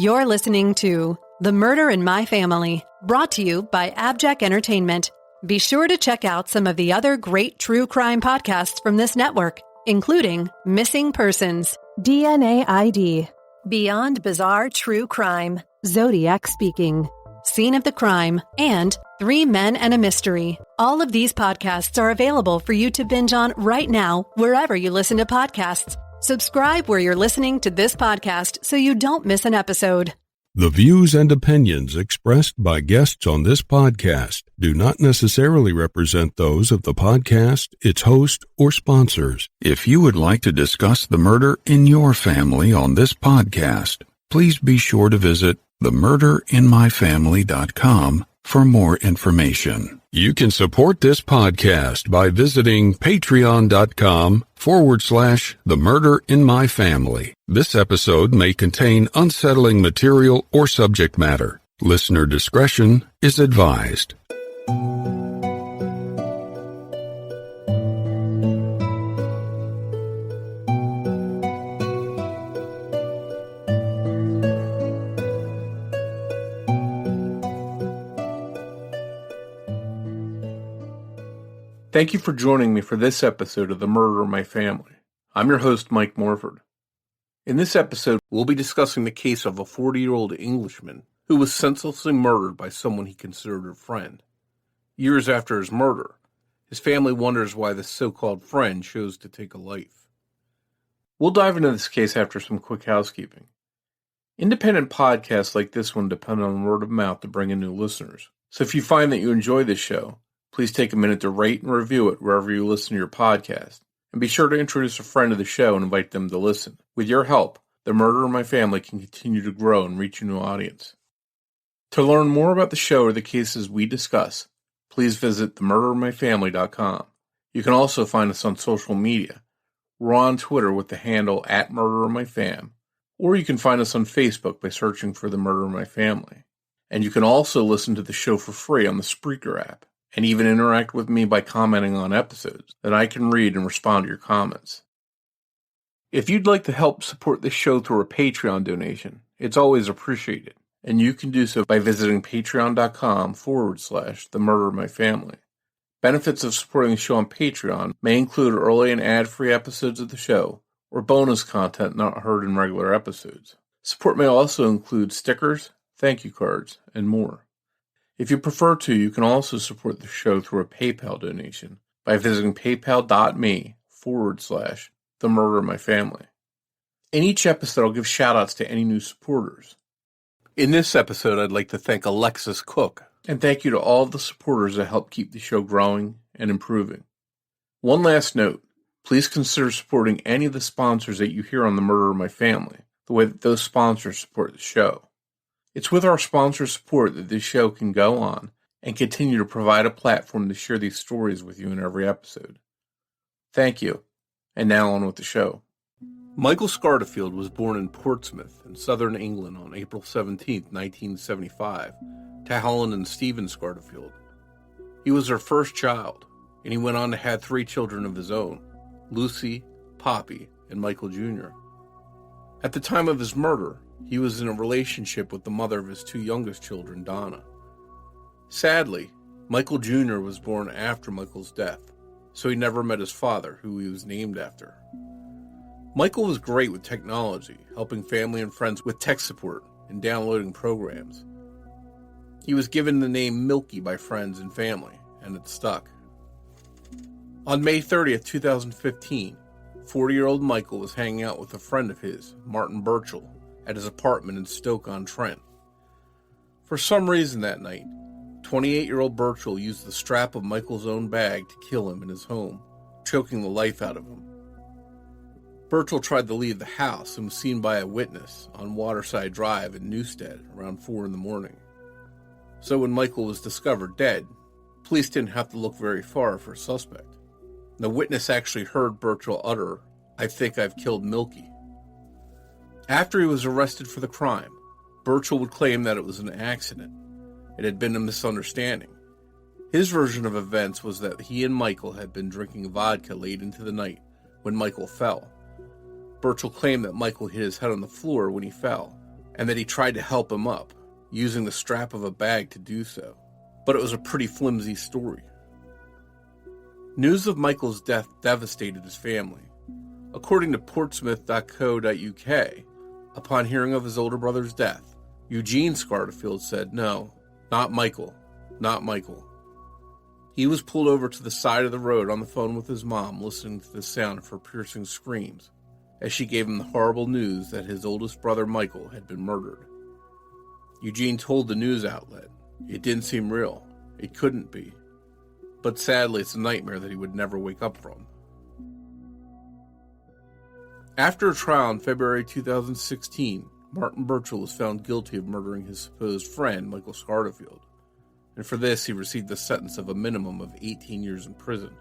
You're listening to The Murder in My Family, brought to you by AbJack Entertainment. Be sure to check out some of the other great true crime podcasts from this network, including Missing Persons, DNA ID, Beyond Bizarre True Crime, Zodiac Speaking, Scene of the Crime, and 3 Men and a Mystery. All of these podcasts are available for you to binge on right now, wherever you listen to podcasts. Subscribe where you're listening to this podcast so you don't miss an episode. The views and opinions expressed by guests on this podcast do not necessarily represent those of the podcast, its host, or sponsors. If you would like to discuss the murder in your family on this podcast, please be sure to visit themurderinmyfamily.com for more information. You can support this podcast by visiting patreon.com/themurderinmyfamily. This episode may contain unsettling material or subject matter. Listener discretion is advised. Thank you for joining me for this episode of The Murder in My Family. I'm your host, Mike Morford. In this episode, we'll be discussing the case of a 40-year-old Englishman who was senselessly murdered by someone he considered a friend. Years after his murder, his family wonders why this so-called friend chose to take a life. We'll dive into this case after some quick housekeeping. Independent podcasts like this one depend on word of mouth to bring in new listeners. So if you find that you enjoy this show, please take a minute to rate and review it wherever you listen to your podcast. And be sure to introduce a friend to the show and invite them to listen. With your help, The Murder in My Family can continue to grow and reach a new audience. To learn more about the show or the cases we discuss, please visit themurderinmyfamily.com. You can also find us on social media. We're on Twitter with the handle @MurderInMyFam, or you can find us on Facebook by searching for The Murder in My Family. And you can also listen to the show for free on the Spreaker app, and even interact with me by commenting on episodes that I can read and respond to your comments. If you'd like to help support this show through a Patreon donation, it's always appreciated, and you can do so by visiting patreon.com/themurderinmyfamily. Benefits of supporting the show on Patreon may include early and ad-free episodes of the show, or bonus content not heard in regular episodes. Support may also include stickers, thank you cards, and more. If you prefer to, you can also support the show through a PayPal donation by visiting paypal.me/themurderinmyfamily. In each episode, I'll give shout-outs to any new supporters. In this episode, I'd like to thank Alexis Cook, and thank you to all of the supporters that help keep the show growing and improving. One last note, please consider supporting any of the sponsors that you hear on The Murder in My Family, the way that those sponsors support the show. It's with our sponsor support that this show can go on and continue to provide a platform to share these stories with you in every episode. Thank you. And now on with the show. Michael Scardifield was born in Portsmouth in southern England on April 17, 1975, to Helen and Stephen Scardifield. He was their first child, and he went on to have 3 children of his own, Lucy, Poppy, and Michael Jr. At the time of his murder, he was in a relationship with the mother of his 2 youngest children, Donna. Sadly, Michael Jr. was born after Michael's death, so he never met his father, who he was named after. Michael was great with technology, helping family and friends with tech support and downloading programs. He was given the name Milky by friends and family, and it stuck. On May 30th, 2015, 40-year-old Michael was hanging out with a friend of his, Martin Burchell, at his apartment in Stoke-on-Trent. For some reason that night, 28-year-old Burchell used the strap of Michael's own bag to kill him in his home, choking the life out of him. Burchell tried to leave the house and was seen by a witness on Waterside Drive in Newstead around 4 a.m. So when Michael was discovered dead, police didn't have to look very far for a suspect. The witness actually heard Burchell utter, "I think I've killed Milky." After he was arrested for the crime, Burchell would claim that it was an accident. It had been a misunderstanding. His version of events was that he and Michael had been drinking vodka late into the night when Michael fell. Burchell claimed that Michael hit his head on the floor when he fell, and that he tried to help him up, using the strap of a bag to do so. But it was a pretty flimsy story. News of Michael's death devastated his family. According to Portsmouth.co.uk, upon hearing of his older brother's death, Eugene Scardifield said, "No, not Michael, not Michael." He was pulled over to the side of the road on the phone with his mom, listening to the sound of her piercing screams, as she gave him the horrible news that his oldest brother Michael had been murdered. Eugene told the news outlet, it didn't seem real. It couldn't be. But sadly, it's a nightmare that he would never wake up from. After a trial in February 2016, Martin Birchall was found guilty of murdering his supposed friend, Michael Scardifield. And for this, he received a sentence of a minimum of 18 years in prison.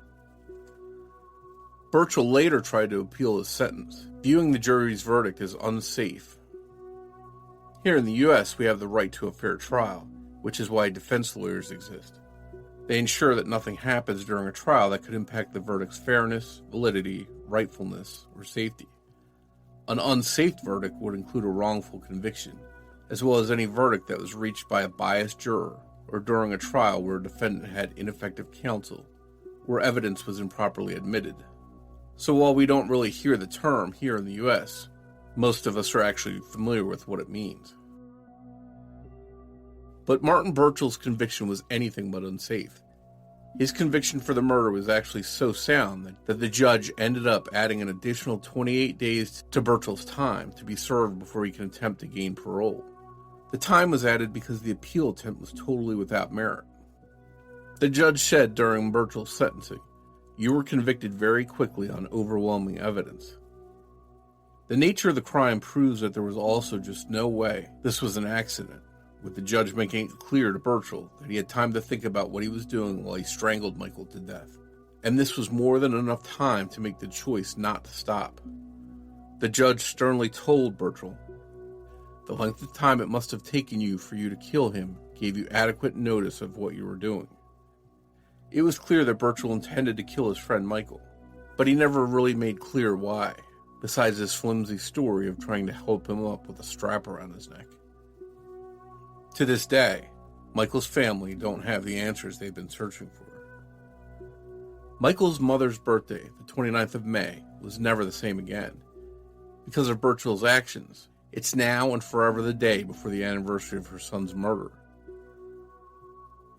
Birchall later tried to appeal his sentence, viewing the jury's verdict as unsafe. Here in the U.S., we have the right to a fair trial, which is why defense lawyers exist. They ensure that nothing happens during a trial that could impact the verdict's fairness, validity, rightfulness, or safety. An unsafe verdict would include a wrongful conviction, as well as any verdict that was reached by a biased juror or during a trial where a defendant had ineffective counsel, where evidence was improperly admitted. So while we don't really hear the term here in the U.S., most of us are actually familiar with what it means. But Martin Birchall's conviction was anything but unsafe. His conviction for the murder was actually so sound that the judge ended up adding an additional 28 days to Birchall's time to be served before he can attempt to gain parole. The time was added because the appeal attempt was totally without merit. The judge said during Birchall's sentencing, "You were convicted very quickly on overwhelming evidence." The nature of the crime proves that there was also just no way this was an accident, with the judge making it clear to Birchall that he had time to think about what he was doing while he strangled Michael to death. And this was more than enough time to make the choice not to stop. The judge sternly told Birchall, "The length of time it must have taken you for you to kill him gave you adequate notice of what you were doing." It was clear that Birchall intended to kill his friend Michael, but he never really made clear why, besides his flimsy story of trying to help him up with a strap around his neck. To this day, Michael's family don't have the answers they've been searching for. Michael's mother's birthday, the 29th of May, was never the same again. Because of Birchall's actions, it's now and forever the day before the anniversary of her son's murder.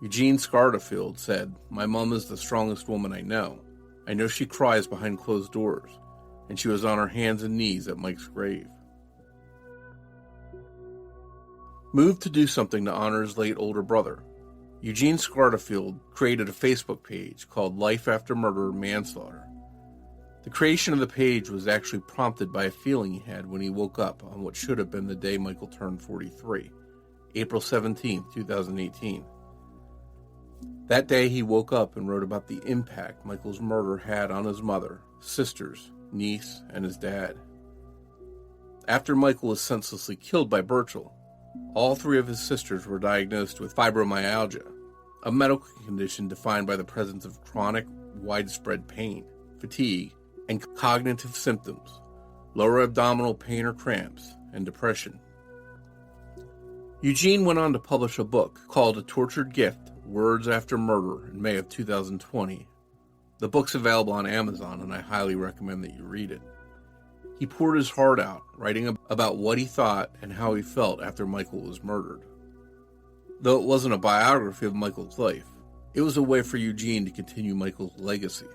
Eugene Scardifield said, "My mom is the strongest woman I know. I know she cries behind closed doors, and she was on her hands and knees at Mike's grave." Moved to do something to honor his late older brother, Eugene Scardifield created a Facebook page called Life After Murder Manslaughter. The creation of the page was actually prompted by a feeling he had when he woke up on what should have been the day Michael turned 43, April 17, 2018. That day he woke up and wrote about the impact Michael's murder had on his mother, sisters, niece, and his dad. After Michael was senselessly killed by Birchall, all three of his sisters were diagnosed with fibromyalgia, a medical condition defined by the presence of chronic, widespread pain, fatigue, and cognitive symptoms, lower abdominal pain or cramps, and depression. Eugene went on to publish a book called A Tortured Gift, Words After Murder in May of 2020. The book's available on Amazon, and I highly recommend that you read it. He poured his heart out, writing about what he thought and how he felt after Michael was murdered. Though it wasn't a biography of Michael's life, it was a way for Eugene to continue Michael's legacy.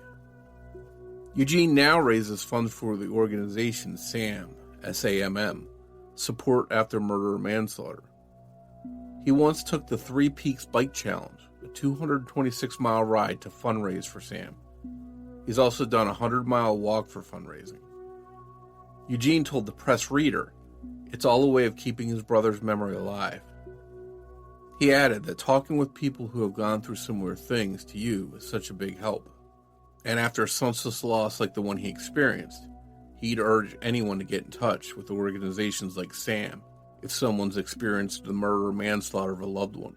Eugene now raises funds for the organization SAM, S-A-M-M, Support After Murder Manslaughter. He once took the Three Peaks Bike Challenge, a 226-mile ride to fundraise for SAM. He's also done a 100-mile walk for fundraising. Eugene told the press reader, "It's all a way of keeping his brother's memory alive." He added that talking with people who have gone through similar things to you is such a big help. And after a senseless loss like the one he experienced, he'd urge anyone to get in touch with organizations like SAM if someone's experienced the murder or manslaughter of a loved one.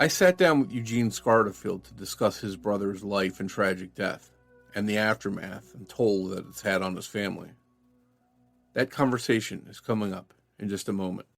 I sat down with Eugene Scardifield to discuss his brother's life and tragic death, and the aftermath and toll that it's had on his family. That conversation is coming up in just a moment.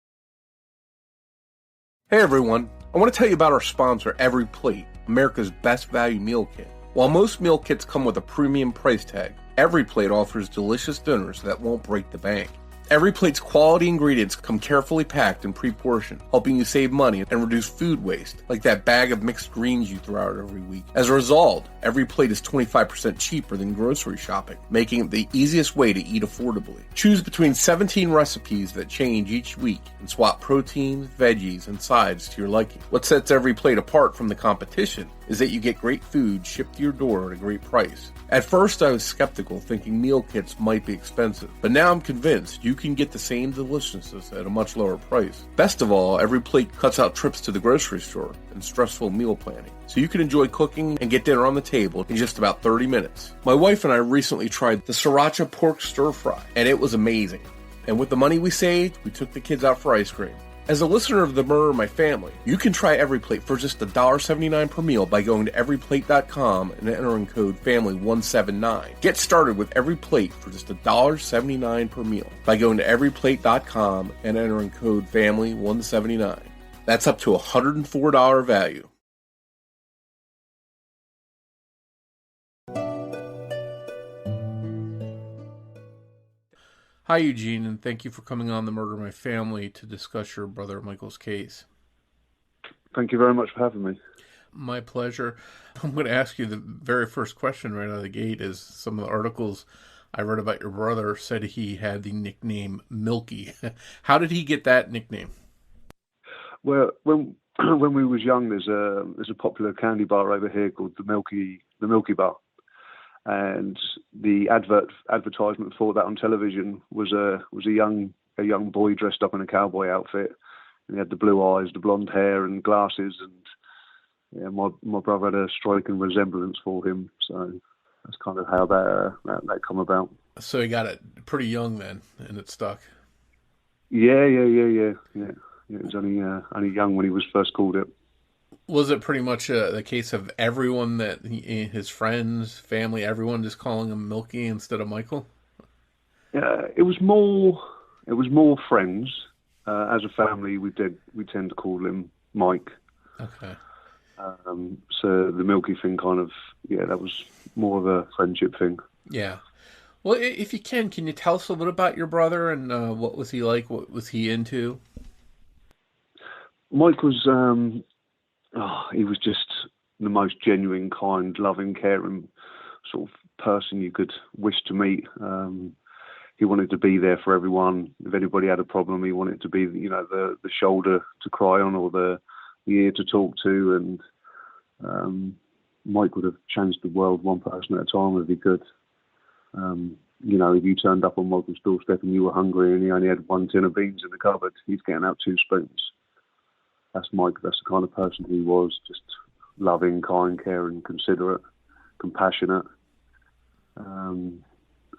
Hey everyone, I want to tell you about our sponsor, Every Plate, America's best value meal kit. While most meal kits come with a premium price tag, Every Plate offers delicious dinners that won't break the bank. Every Plate's quality ingredients come carefully packed and pre-portioned, helping you save money and reduce food waste, like that bag of mixed greens you throw out every week. As a result, Every Plate is 25% cheaper than grocery shopping, making it the easiest way to eat affordably. Choose between 17 recipes that change each week and swap proteins, veggies, and sides to your liking. What sets Every Plate apart from the competition is that you get great food shipped to your door at a great price. At first, I was skeptical, thinking meal kits might be expensive, but now I'm convinced you can get the same deliciousness at a much lower price. Best of all, Every Plate cuts out trips to the grocery store and stressful meal planning, so you can enjoy cooking and get dinner on the table in just about 30 minutes. My wife and I recently tried the sriracha pork stir fry, and it was amazing. And with the money we saved, we took the kids out for ice cream. As a listener of The Murder in My Family, you can try Every Plate for just $1.79 per meal by going to everyplate.com and entering code FAMILY179. Get started with Every Plate for just $1.79 per meal by going to everyplate.com and entering code FAMILY179. That's up to $104 value. Hi, Eugene, and thank you for coming on The Murder of My Family to discuss your brother Michael's case. Thank you very much for having me. My pleasure. I'm going to ask you the very first question right out of the gate is some of the articles I read about your brother said he had the nickname Milky. How did he get that nickname? Well, when we was young, there's a popular candy bar over here called the Milky Bar. And the advertisement for that on television was a young boy dressed up in a cowboy outfit, and he had the blue eyes, the blonde hair, and glasses. And yeah, my brother had a striking resemblance for him, so that's kind of how that come about. So he got it pretty young then, and it stuck. Yeah. He was only young when he was first called it. Was it pretty much the case of everyone his friends, family, everyone just calling him Milky instead of Michael? Yeah, it was more friends. As a family, we tend to call him Mike. Okay. So the Milky thing that was more of a friendship thing. Yeah. Well, if you can you tell us a little bit about your brother and what was he like? What was he into? Mike was. He was just the most genuine, kind, loving, caring sort of person you could wish to meet. He wanted to be there for everyone. If anybody had a problem, he wanted to be, the shoulder to cry on or the ear to talk to. And Mike would have changed the world one person at a time if he could. If you turned up on Michael's doorstep and you were hungry and he only had one tin of beans in the cupboard, he's getting out 2 spoons. That's Mike. That's the kind of person he was, just loving, kind, caring, considerate, compassionate.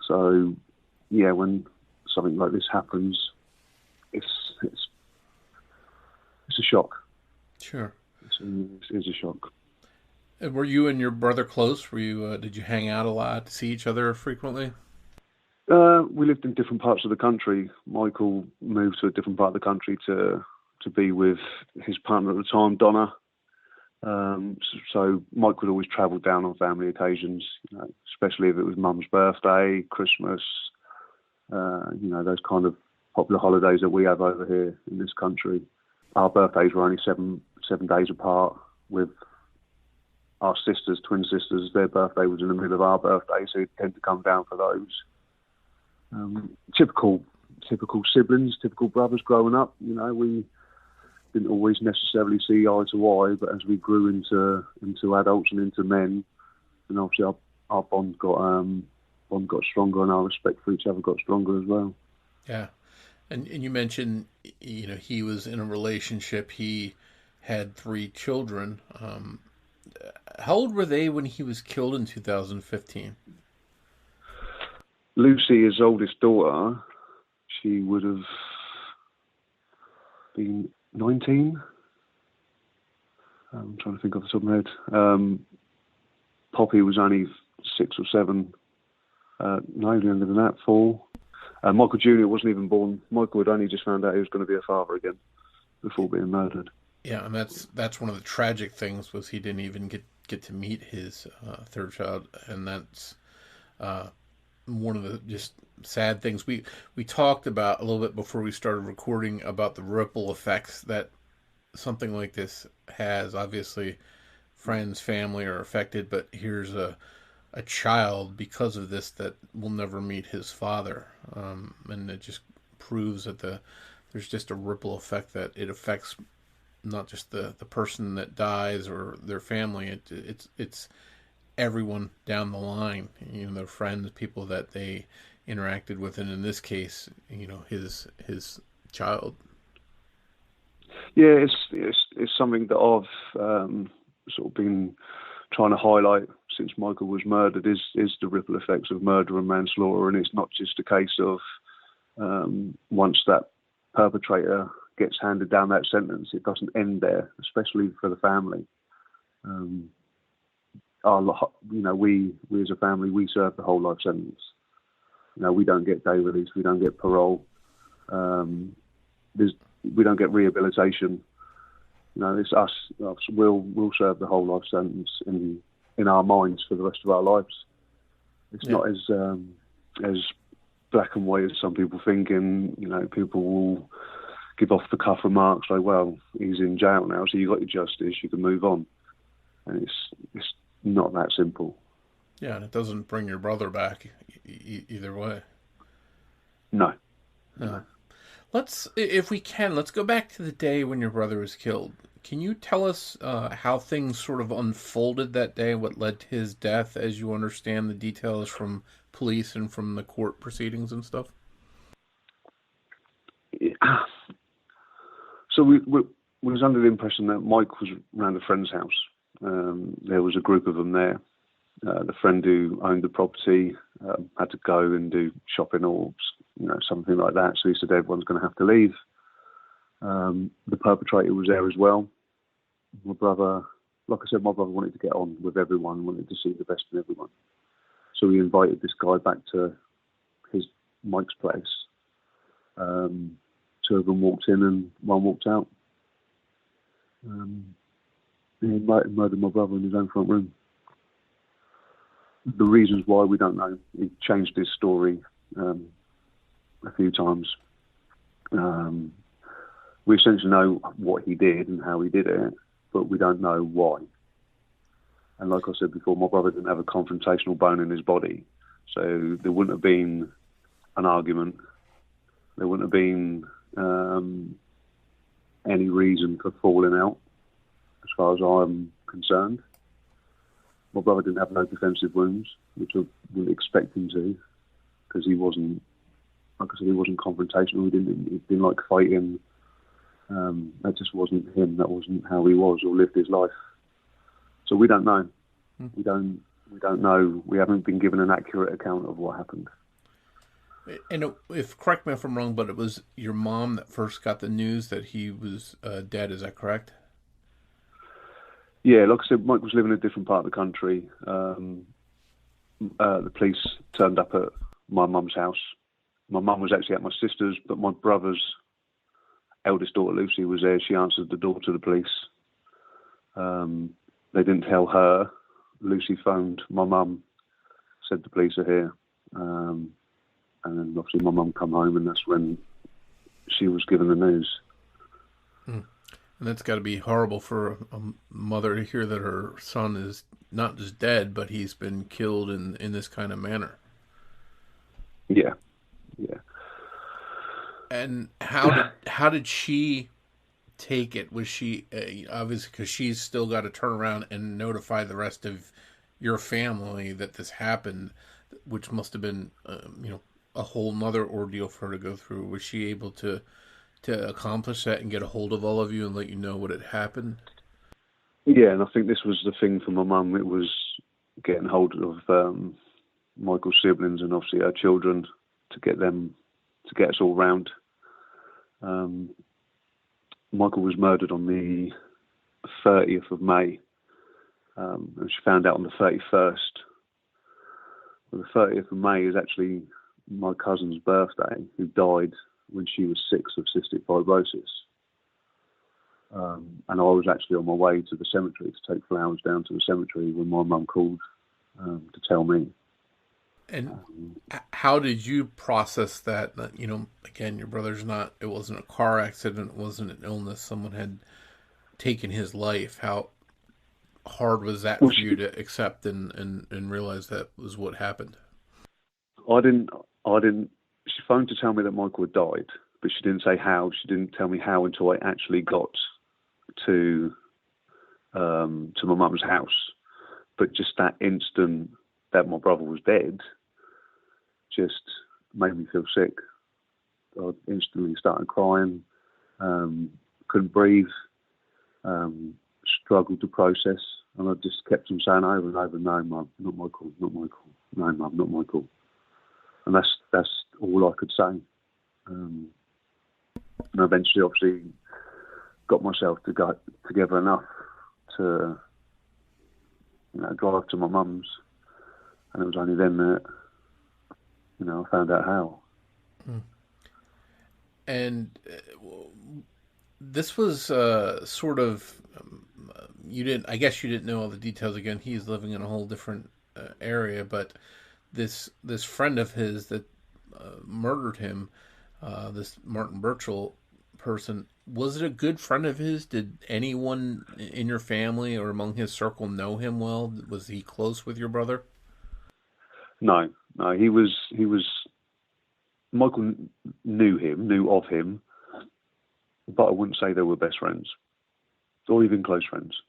So, yeah, when something like this happens, it's a shock. Sure. It's a shock. And were you and your brother close? Were you? Did you hang out a lot, see each other frequently? We lived in different parts of the country. Michael moved to a different part of the country to be with his partner at the time, Donna. So Mike would always travel down on family occasions, especially if it was Mum's birthday, Christmas, those kind of popular holidays that we have over here in this country. Our birthdays were only seven days apart, with our sisters, twin sisters. Their birthday was in the middle of our birthday, so he'd tend to come down for those. Typical siblings, typical brothers growing up. We didn't always necessarily see eye to eye, but as we grew into adults and into men, and obviously our bond got stronger, and our respect for each other got stronger as well. Yeah, and you mentioned he was in a relationship. He had 3 children. How old were they when he was killed in 2015? Lucy, his oldest daughter, she would have been 19. I'm trying to think off the top of my head. Poppy was only 6 or 7. No, younger than that, 4. Michael Jr. wasn't even born. Michael had only just found out he was going to be a father again before being murdered. Yeah, and that's one of the tragic things, was he didn't even get to meet his third child, and that's one of the just sad things. We talked about a little bit before we started recording about the ripple effects that something like this has. Obviously, friends, family are affected, but here's a child because of this that will never meet his father, and it just proves that there's just a ripple effect, that it affects not just the person that dies or their family. It's everyone down the line, their friends, people that they interacted with, and in this case, his child. Yeah, it's something that I've sort of been trying to highlight since Michael was murdered, is the ripple effects of murder and manslaughter. And it's not just a case of once that perpetrator gets handed down that sentence, it doesn't end there, especially for the family. We as a family, we serve the whole life sentence. We don't get day release, we don't get parole, we don't get rehabilitation. It's us. We'll serve the whole life sentence in our minds for the rest of our lives. It's not as black and white as some people think. And people will give off the cuff remarks like, "Well, he's in jail now, so you got your justice. You can move on." And it's not that simple. Yeah, and it doesn't bring your brother back either way. No. If we can, let's go back to the day when your brother was killed. Can you tell us how things sort of unfolded that day, what led to his death, as you understand the details from police and from the court proceedings and stuff? Yeah. So we was under the impression that Mike was around a friend's house. There was a group of them there. The friend who owned the property had to go and do shopping or something like that. So he said everyone's going to have to leave. The perpetrator was there as well. My brother, like I said, wanted to get on with everyone, wanted to see the best in everyone. So he invited this guy back to Mike's place. Two of them walked in and one walked out. He murdered my brother in his own front room. The reasons why, we don't know. He changed his story a few times. We essentially know what he did and how he did it, but we don't know why. And like I said before, my brother didn't have a confrontational bone in his body, so there wouldn't have been an argument. There wouldn't have been any reason for falling out, as far as I'm concerned. My brother didn't have no defensive wounds, which I wouldn't expect him to, because he wasn't, like I said, he wasn't confrontational. He didn't like fighting. That just wasn't him. That wasn't how he was or lived his life. So we don't know. We don't know. We haven't been given an accurate account of what happened. And correct me if I'm wrong, but it was your mom that first got the news that he was dead. Is that correct? Yeah, like I said, Mike was living in a different part of the country. The police turned up at my mum's house. My mum was actually at my sister's, but my brother's eldest daughter, Lucy, was there. She answered the door to the police. They didn't tell her. Lucy phoned my mum, said the police are here. And then obviously my mum come home, and that's when she was given the news. And that's got to be horrible for a mother to hear that her son is not just dead, but he's been killed in this kind of manner. Yeah. And how did she take it? Was she obviously, because she's still got to turn around and notify the rest of your family that this happened, which must have been a whole nother ordeal for her to go through. Was she able to accomplish that and get a hold of all of you and let you know what had happened? Yeah, and I think this was the thing for my mum. It was getting hold of Michael's siblings and obviously our children to get us all round. Michael was murdered on the 30th of May, and she found out on the 31st. Well, the 30th of May is actually my cousin's birthday, who died when she was 6 of cystic fibrosis. And I was actually on my way to the cemetery to take flowers down to the cemetery when my mum called to tell me. And how did you process that? You know, again, your brother's not, it wasn't a car accident, it wasn't an illness, someone had taken his life. How hard was that for you to accept and realize that was what happened? I didn't, she phoned to tell me that Michael had died, but she didn't say how. She didn't tell me how until I actually got to my mum's house. But just that instant that my brother was dead just made me feel sick. I instantly started crying, couldn't breathe, struggled to process, and I just kept on saying over and over, "No, Mum, not Michael, not Michael. No, Mum, not Michael." And that's all I could say. And eventually, obviously, got myself together enough to, drive to my mum's, and it was only then that, I found out how. And this was sort of, I guess you didn't know all the details. Again, he's living in a whole different area, but this friend of his that murdered him, this Martin Birchall person, was it a good friend of his? Did anyone in your family or among his circle know him well? Was he close with your brother? No, he was. Michael knew of him, but I wouldn't say they were best friends or even close friends.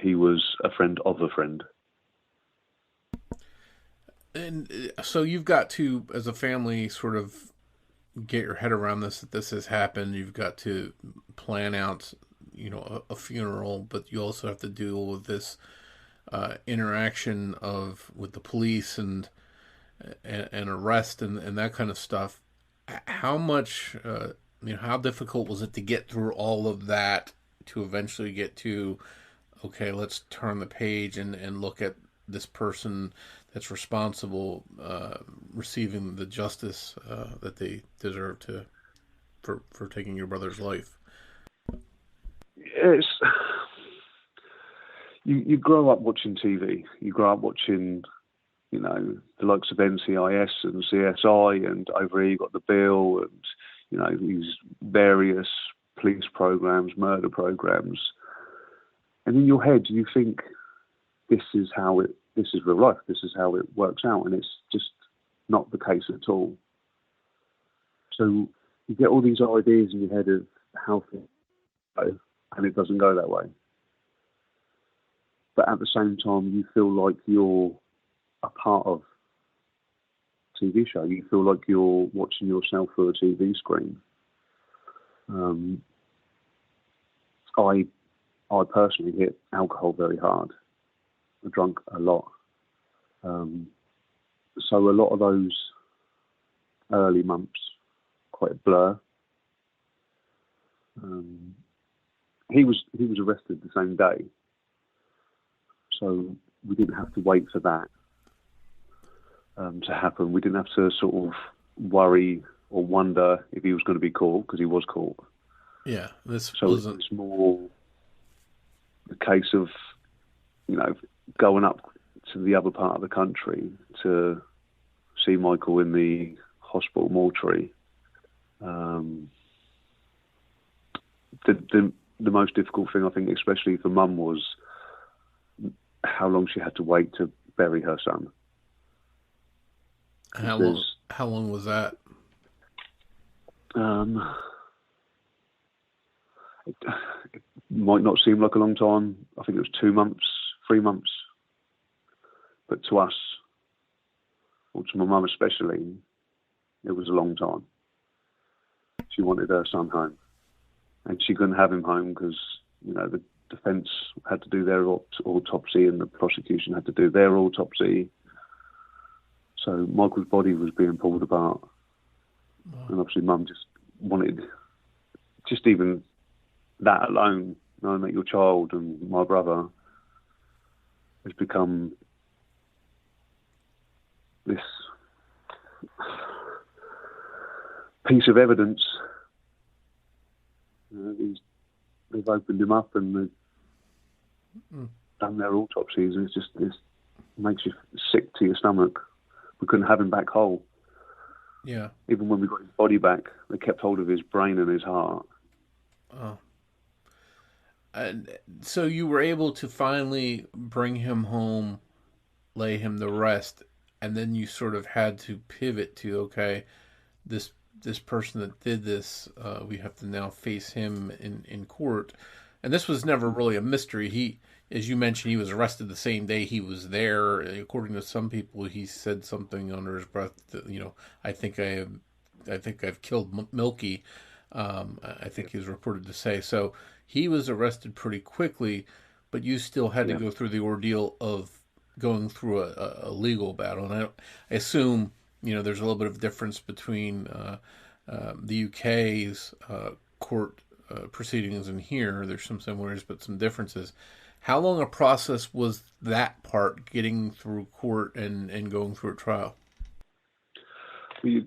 He was a friend of a friend. And so you've got to, as a family, sort of get your head around this, that this has happened. You've got to plan out, a funeral, but you also have to deal with this interaction with the police and arrest and that kind of stuff. How much, how difficult was it to get through all of that to eventually get to, okay, let's turn the page and look at this person that's responsible receiving the justice that they deserve for taking your brother's life? It's you grow up watching TV. You grow up watching, the likes of NCIS and CSI, and over here you got The Bill, and these various police programs, murder programs, and in your head you think this is real life. This is how it works out, and it's just not the case at all. So you get all these ideas in your head of how things go, and it doesn't go that way. But at the same time, you feel like you're a part of a TV show. You feel like you're watching yourself through a TV screen. I personally hit alcohol very hard. I drunk a lot. So a lot of those early months, quite blur. He was arrested the same day, so we didn't have to wait for that to happen. We didn't have to sort of worry or wonder if he was going to be caught, because he was caught. Yeah, It's more the case of, going up to the other part of the country to see Michael in the hospital mortuary. The most difficult thing, I think, especially for Mum, was how long she had to wait to bury her son. How long was that? It might not seem like a long time. I think it was 2 months, 3 months. But to us, or to my mum especially, it was a long time. She wanted her son home. And she couldn't have him home because, the defence had to do their autopsy and the prosecution had to do their autopsy. So Michael's body was being pulled apart. Wow. And obviously Mum just wanted, just even that alone, knowing that your child and my brother has become this piece of evidence. They've opened him up and they've done their autopsies, and it makes you sick to your stomach. We couldn't have him back whole. Yeah. Even when we got his body back, they kept hold of his brain and his heart. Oh. And so you were able to finally bring him home, lay him to rest, and then you sort of had to pivot to, okay, this person that did this, we have to now face him in court. And this was never really a mystery. He, as you mentioned, he was arrested the same day he was there. According to some people, he said something under his breath that, I think I've killed Milky. I think he was reported to say. So he was arrested pretty quickly, but you still had to go through the ordeal of going through a legal battle. And I assume, there's a little bit of difference between the UK's court proceedings and here. There's some similarities, but some differences. How long a process was that part, getting through court and going through a trial? You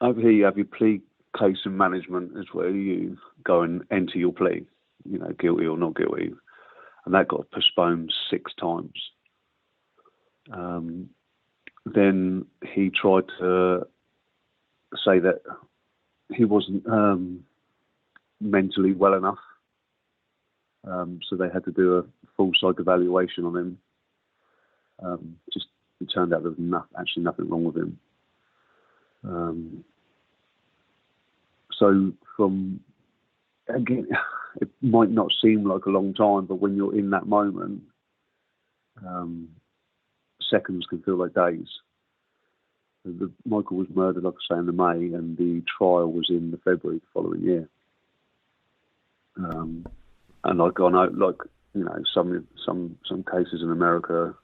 over here you have your plea case and management, is where you go and enter your plea, guilty or not guilty, and that got postponed 6 times. Then he tried to say that he wasn't mentally well enough, so they had to do a full psych evaluation on him. It turned out there was actually nothing wrong with him. So again, it might not seem like a long time, but when you're in that moment, seconds can feel like days. Michael was murdered, like I say, in the May, and the trial was in the February the following year. And like I know, some cases in America,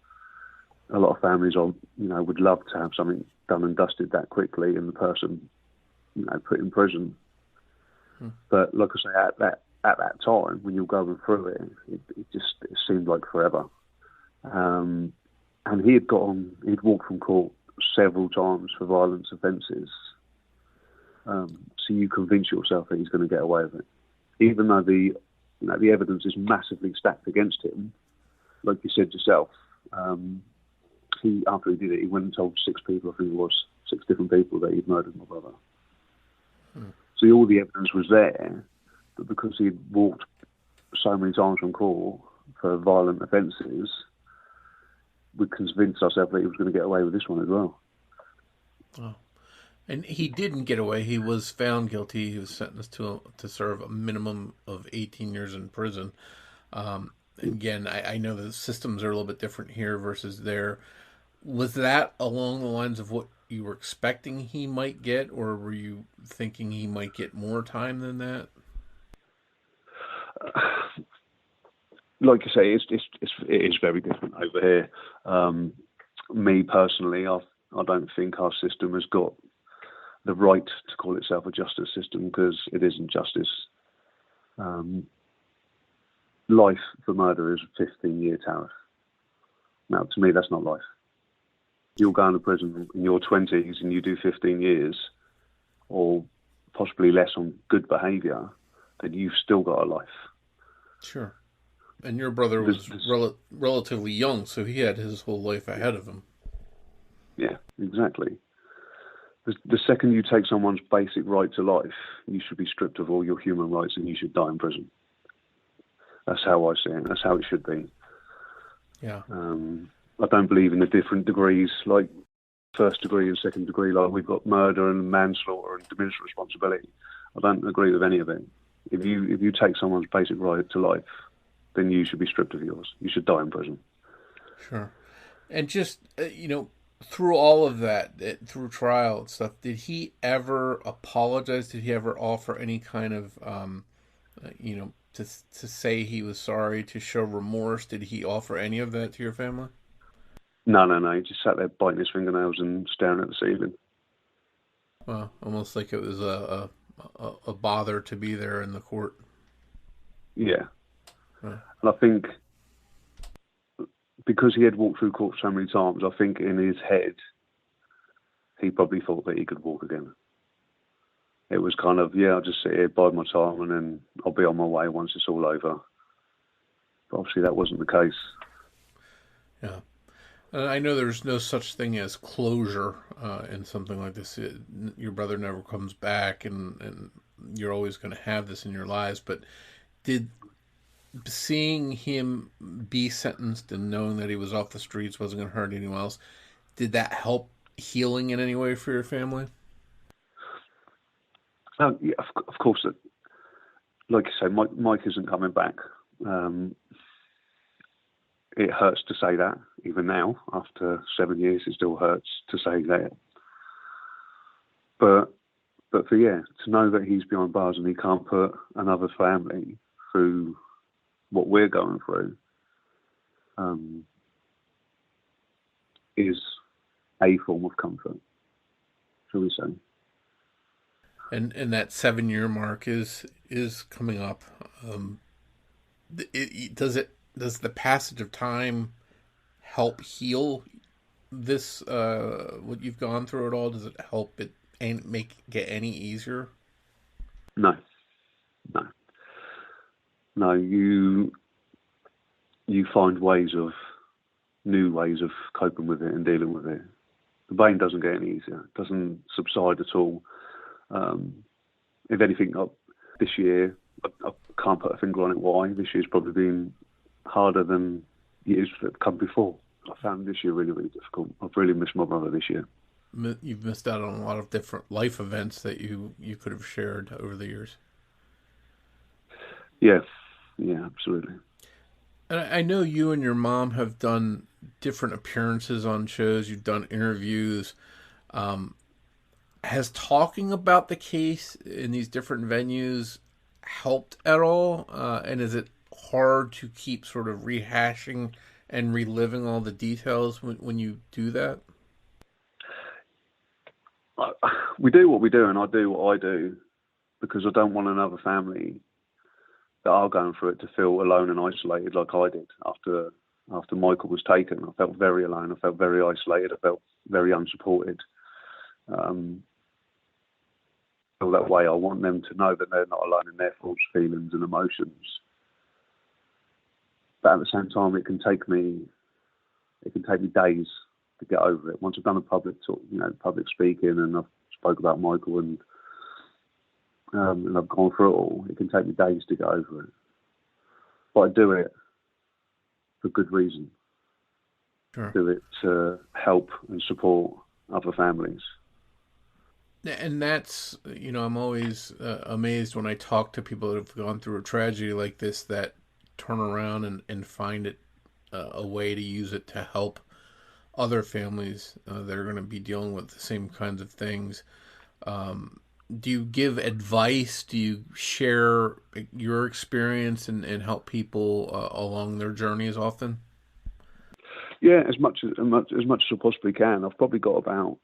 a lot of families would love to have something done and dusted that quickly, and the person, put in prison. But like I say, at that time when you're going through it seemed like forever. And he'd walked from court several times for violence offences. So you convince yourself that he's going to get away with it, even though the evidence is massively stacked against him. Like you said yourself, after he did it, he went and told 6 people, I think it was 6 different people, that he'd murdered my brother. So all the evidence was there, but because he'd walked so many times from court for violent offences, we convinced ourselves that he was going to get away with this one as well. Oh. And he didn't get away. He was found guilty. He was sentenced to serve a minimum of 18 years in prison. Again, I know the systems are a little bit different here versus there. Was that along the lines of what you were expecting he might get, or were you thinking he might get more time than that? Like you say, it is very different over here. Me personally, I don't think our system has got the right to call itself a justice system, because it isn't justice. Life for murder is a 15-year tariff. Now, to me, that's not life. You'll go into prison in your 20s and you do 15 years, or possibly less on good behaviour, then you've still got a life. Sure. And your brother was relatively young, so he had his whole life ahead of him. Yeah, exactly. The second you take someone's basic right to life, you should be stripped of all your human rights and you should die in prison. That's how I see it. That's how it should be. Yeah. I don't believe in the different degrees, like first degree and second degree, like we've got murder and manslaughter and diminished responsibility. I don't agree with any of it. If you take someone's basic right to life, then you should be stripped of yours. You should die in prison. Sure. And just, through all of that, through trial and stuff, did he ever apologize? Did he ever offer any kind of, to say he was sorry, to show remorse? Did he offer any of that to your family? No. He just sat there biting his fingernails and staring at the ceiling. Well, almost like it was a bother to be there in the court. Yeah. Huh. And I think because he had walked through court so many times, I think in his head, he probably thought that he could walk again. it was kind of, I'll just sit here, bide my time, and then I'll be on my way once it's all over. But obviously that wasn't the case. Yeah. I know there's no such thing as closure in something like this. Your brother never comes back, and you're always going to have this in your lives. But did seeing him be sentenced and knowing that he was off the streets, wasn't going to hurt anyone else, did that help healing in any way for your family? Yeah, of course. Like you say, Mike isn't coming back. It hurts to say that, even now, after 7 years, it still hurts to say that. But to know that he's behind bars and he can't put another family through what we're going through, is a form of comfort, shall we say. And that 7-year mark is coming up. Does the passage of time help heal this, what you've gone through at all? Does it help it and get any easier? No. You find new ways of coping with it and dealing with it. The pain doesn't get any easier. It doesn't subside at all. If anything, this year, I can't put a finger on it why. This year's probably been harder than years that have come before. I found this year really, really difficult. I've really missed my brother this year. You've missed out on a lot of different life events that you could have shared over the years. Yeah, absolutely. And I know you and your mom have done different appearances on shows. You've done interviews. Has talking about the case in these different venues helped at all? And is it hard to keep sort of rehashing and reliving all the details when you do that? We do what we do, and I do what I do because I don't want another family that are going through it to feel alone and isolated like I did after Michael was taken. I felt very alone. I felt very isolated. I felt very unsupported. Feel that way. I want them to know that they're not alone in their thoughts, feelings, and emotions. But at the same time, it can take me days to get over it. Once I've done a public talk, public speaking, and I've spoke about Michael and I've gone through it all, it can take me days to get over it. But I do it for good reason. Sure. I do it to help and support other families. And that's, I'm always amazed when I talk to people that have gone through a tragedy like this that turn around and find it a way to use it to help other families that are going to be dealing with the same kinds of things. Do you give advice? Do you share your experience and help people along their journeys often? Yeah, as much as I possibly can. I've probably got about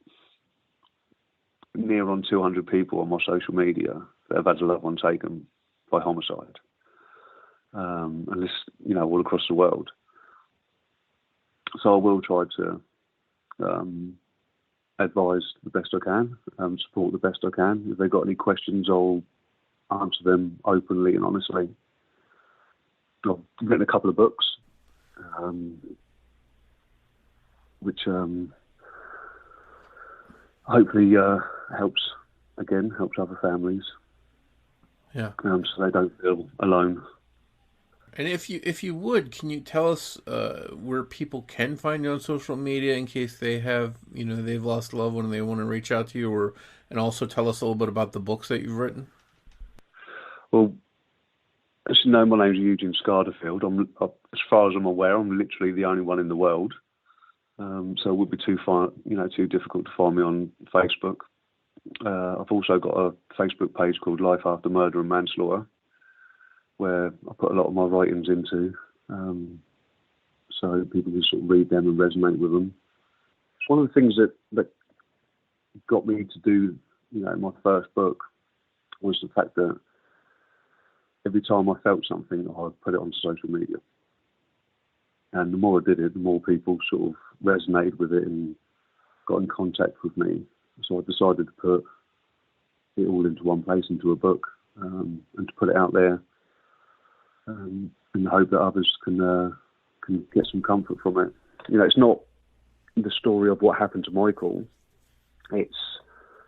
near on 200 people on my social media that have had a loved one taken by homicide, and this, all across the world. So I will try to advise the best I can, support the best I can. If they've got any questions, I'll answer them openly and honestly. I've written a couple of books, which hopefully helps other families. Yeah. So they don't feel alone. And if you would, can you tell us where people can find you on social media in case they have, they've lost a loved one and they want to reach out to you, and also tell us a little bit about the books that you've written? Well, as you know, my name's Eugene Scardifield. As far as I'm aware, I'm literally the only one in the world. So it would be too difficult to find me on Facebook. I've also got a Facebook page called Life After Murder and Manslaughter, where I put a lot of my writings into, so people can sort of read them and resonate with them. It's one of the things that got me to do, my first book was the fact that every time I felt something, I'd put it onto social media. And the more I did it, the more people sort of resonated with it and got in contact with me. So I decided to put it all into one place, into a book, and to put it out there, in the hope that others can get some comfort from it. You know, it's not the story of what happened to Michael. It's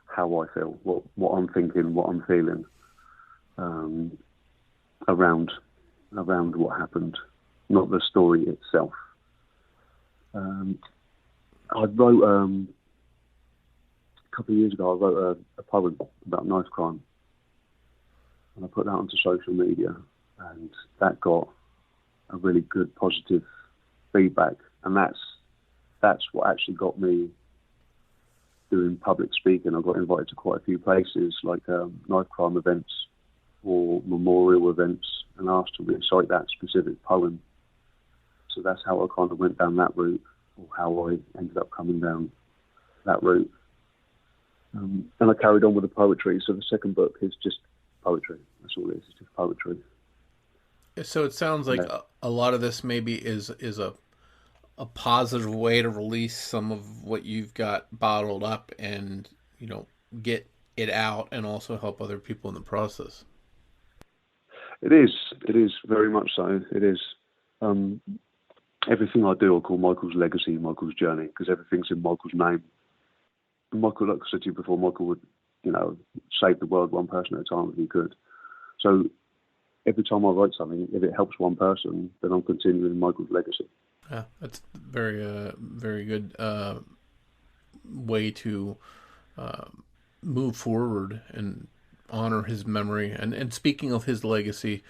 how I feel, what I'm thinking, what I'm feeling around what happened, not the story itself. I wrote a couple of years ago. I wrote a poem about knife crime, and I put that onto social media, and that got a really good positive feedback, and that's what actually got me doing public speaking. I got invited to quite a few places, like knife crime events or memorial events, and asked to recite that specific poem. So that's how I kind of went down that route, or how I ended up coming down that route. And I carried on with the poetry. So the second book is just poetry. That's all it is. It's just poetry. So it sounds like a lot of this maybe is a positive way to release some of what you've got bottled up and, you know, get it out and also help other people in the process. It is very much so. It is. Everything I do I call Michael's legacy, Michael's journey, because everything's in Michael's name. And Michael, like I said to you before, Michael would, you know, save the world one person at a time if he could. So every time I write something, if it helps one person, then I'm continuing Michael's legacy. Yeah, that's very good way to move forward and honor his memory. And speaking of his legacy,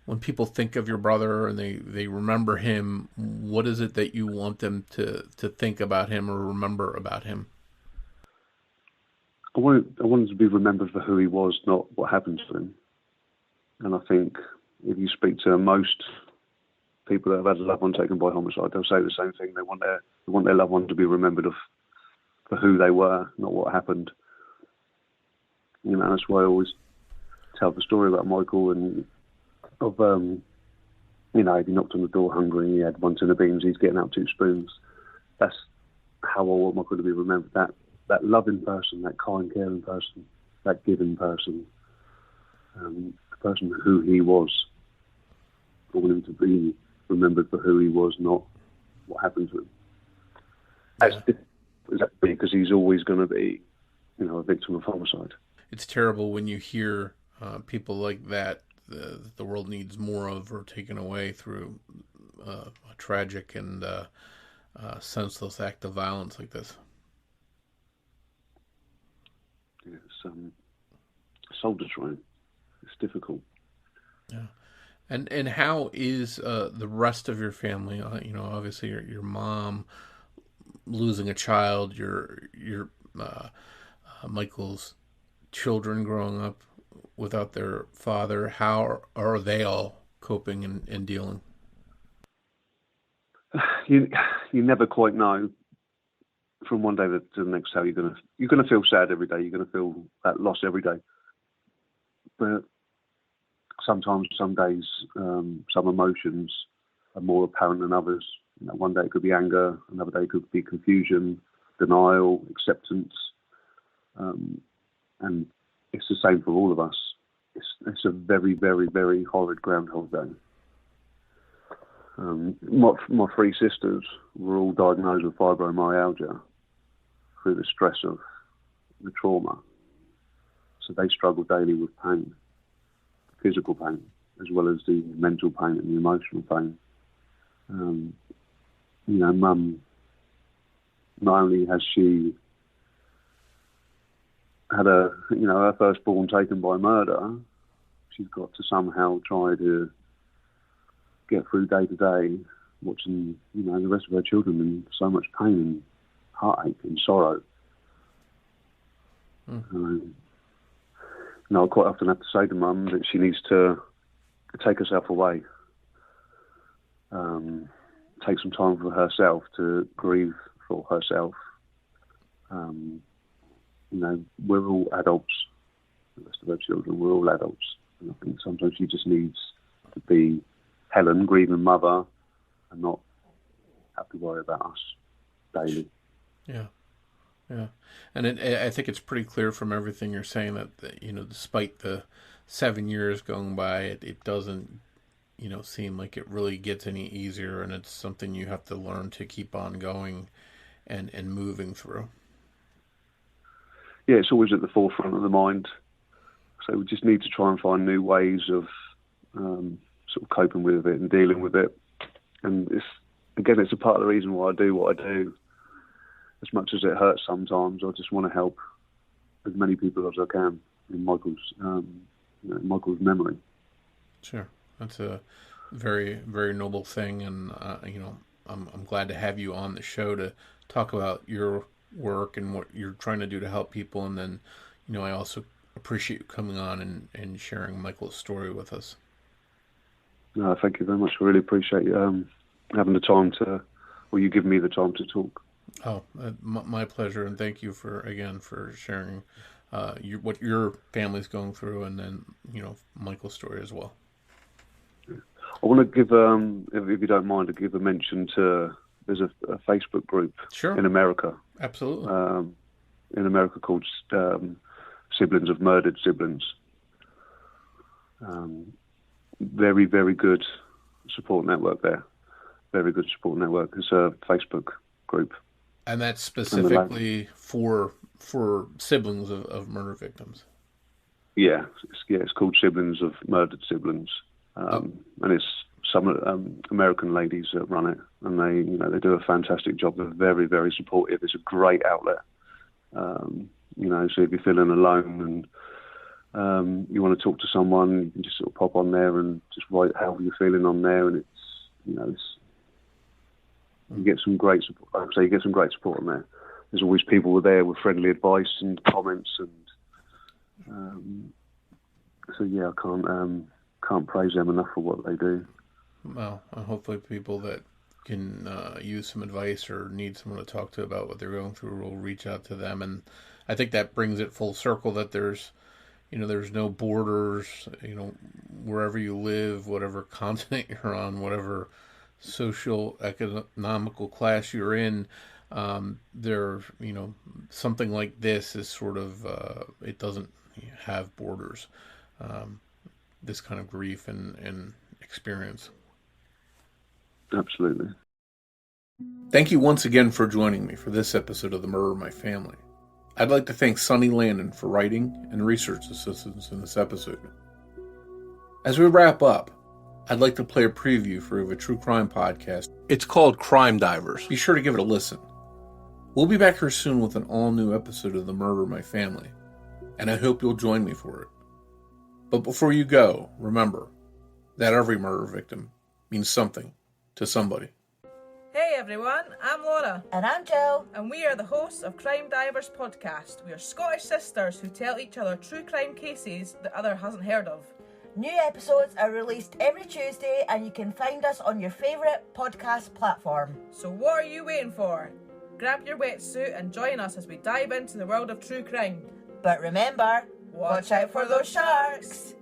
when people think of your brother and they remember him, what is it that you want them to think about him or remember about him? I want him to be remembered for who he was, not what happened to him. And I think if you speak to most people that have had a loved one taken by homicide, they'll say the same thing. They want their loved one to be remembered for who they were, not what happened. You know, that's why I always tell the story about Michael and of, you know, he knocked on the door hungry and he had 1 tin of beans, he's getting out 2 spoons. That's how I want Michael to be remembered. That loving person, that kind, caring person, that giving person, the person who he was. I want him to be remembered for who he was, not what happened to him. As difficult because he's always going to be, you know, a victim of homicide. It's terrible when you hear people like that the world needs more of or taken away through a tragic and senseless act of violence like this. It's soul destroying. It's difficult. Yeah. And how is the rest of your family? You know, obviously your mom losing a child, your Michael's children growing up without their father. How are they all coping and dealing? You never quite know from one day to the next how you're gonna feel sad every day. You're gonna feel that loss every day. But sometimes, some days, some emotions are more apparent than others. You know, one day it could be anger, another day it could be confusion, denial, acceptance, and it's the same for all of us. It's a very, very, very horrid Groundhog Day. My 3 sisters were all diagnosed with fibromyalgia through the stress of the trauma. So they struggle daily with pain, physical pain, as well as the mental pain and the emotional pain. You know, Mum, not only has she had her firstborn taken by murder, she's got to somehow try to get through day to day, watching, you know, the rest of her children in so much pain and heartache and sorrow. You know, I quite often have to say to Mum that she needs to take herself away, take some time for herself to grieve for herself. You know, we're all adults, the rest of her children, we're all adults. And I think sometimes she just needs to be Helen, grieving mother, and not have to worry about us daily. Yeah. Yeah. And I think it's pretty clear from everything you're saying that, despite the 7 years going by, it doesn't, seem like it really gets any easier, and it's something you have to learn to keep on going and moving through. Yeah, it's always at the forefront of the mind. So we just need to try and find new ways of sort of coping with it and dealing with it. And it's a part of the reason why I do what I do. As much as it hurts sometimes, I just want to help as many people as I can in Michael's memory. Sure, that's a very, very noble thing, and I'm glad to have you on the show to talk about your work and what you're trying to do to help people. And then, I also appreciate you coming on and sharing Michael's story with us. Thank you very much. I really appreciate you having the time you giving me the time to talk. Oh, my pleasure, and thank you for sharing what your family's going through, and then Michael's story as well. I want to give, if you don't mind, to give a mention to. There's a Facebook group in America. Absolutely. In America called Siblings of Murdered Siblings. Very, very good support network there. Very good support network. It's a Facebook group. And that's specifically for siblings of murder victims. Yeah, it's called Siblings of Murdered Siblings, and it's some American ladies that run it, and they do a fantastic job. They're very, very supportive. It's a great outlet. So if you're feeling alone and you want to talk to someone, you can just sort of pop on there and just write how you're feeling on there, and you get some great support. Like I say, you get some great support on there. There's always people there with friendly advice and comments, and so yeah, I can't praise them enough for what they do. Well, hopefully people that can use some advice or need someone to talk to about what they're going through will reach out to them. And I think that brings it full circle that there's no borders, wherever you live, whatever continent you're on, whatever social economical class you're in, something like this is sort of, it doesn't have borders, this kind of grief and experience. Absolutely. Thank you once again for joining me for this episode of The Murder of My Family. I'd like to thank Sonny Landon for writing and research assistance in this episode. As we wrap up, I'd like to play a preview for a true crime podcast. It's called Crime Divers. Be sure to give it a listen. We'll be back here soon with an all-new episode of The Murder of My Family, and I hope you'll join me for it. But before you go, remember that every murder victim means something to somebody. Hey everyone, I'm Laura. And I'm Jo. And we are the hosts of Crime Divers podcast. We are Scottish sisters who tell each other true crime cases that other hasn't heard of. New episodes are released every Tuesday, and you can find us on your favourite podcast platform. So what are you waiting for? Grab your wetsuit and join us as we dive into the world of true crime. But remember, watch out for those sharks!